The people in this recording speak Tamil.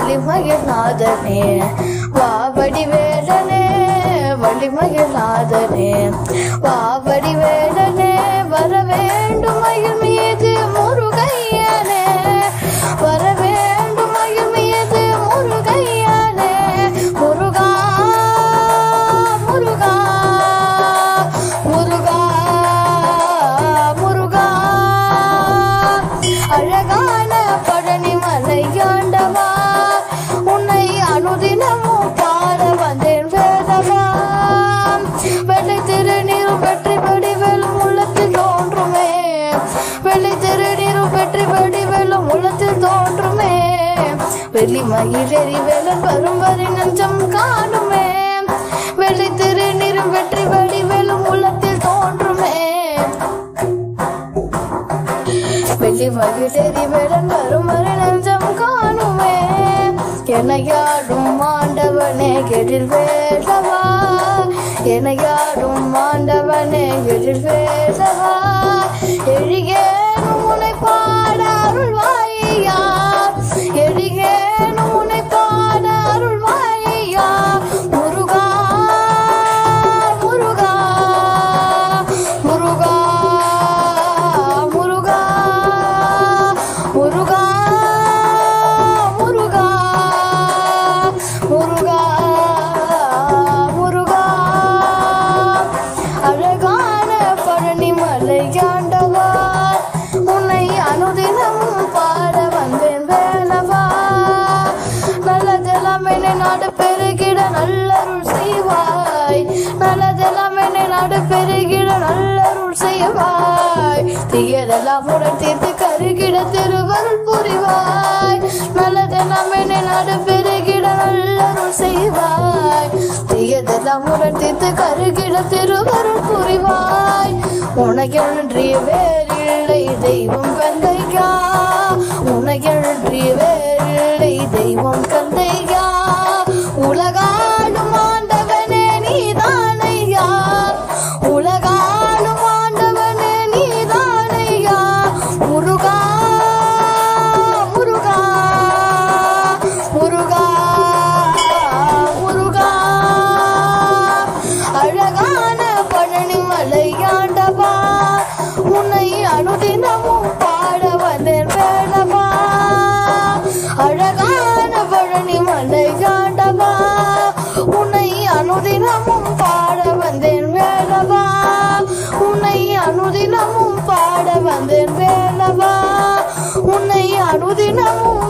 வலிமகிழ்நாதனே வாவடி வேடனே வலிமகிழ்நாதனே வாவடி வேடனே வர வேண்டும் மயில் மீது முருகையனே வர வேண்டும் மயில் மீது முருகையனே முருகா முருகா முருகா முருகா அழகான பழனி மலையாண்டவா உன்னை அனுதினமும் பாட வந்தேன் வேதவா வெள்ளை திருநீரும் வெற்றி வடிவேலும் உள்ளத்தில் தோன்றுமே வெள்ளை திருநீரும் வெற்றி வடிவேலும் உள்ளத்தில் தோன்றுமே வெள்ளி மகிழறி வேலன் வரும் வரை நஞ்சம் காணுமே வெள்ளை திருநீரும் வெற்றி வடிவேலும் உள்ளத்தில் தோன்றுமே வெள்ளி மகிழறி வேலன் வரும் வரை நஞ்சம் காணுமே எனையாடும் ஆண்டவனே எழில் வேலவா எனையாடும் ஆண்டவனே எழில் வேலவா எழிகேனும் உன்னை பாட அருள்வாயா எழிகேனும் உன்னை பாட அருள்வாயா முருகா முருகா முருகா முருகா முருகா முருகா முருகா முருகா அழகான பழனி மலையாண்டவா உன்னை அனுதினமும் பாட வந்தேன் வேலவா நல்லதெல்லாம் என்னை நாடு பெருகிட நல்லருள் செய்வாய் நல்லதெல்லாம் என்னை நாடு பெருகிட நல்லருள் செய்வாய் தீயதெல்லாம் உடன் தீர்த்து கருகிட திருவருள் புரிவாய் நல்லதெல்லாம் என்னை நாடு பெருகிட நல்லருள் செய்வாய் தீயதெல்லாம் உடன் தீர்த்து கருகிட திருவருள் புரிவாய் உனக்கென்றி வேறில்லை தெய்வம் கந்தையா உனக்கென்றி வேறில்லை தெய்வம் கந்தையா உலகாலும் ஆண்டவனே நீதானையா உலகாலும் ஆண்டவனே நீதானையா முருகா முருகா முருகா முருகா அழகான பழனி மலையாண்டவா உன்னை அனுதினமும் பாட வந்தேன் வேலவா அழகான பழனி மலையாண்டவா உன்னை அனுதினமும் பாட வந்தேன் வேலவா உன்னை அனுதினமும் பாட வந்தேன் வேலவா உன்னை அனுதினமும்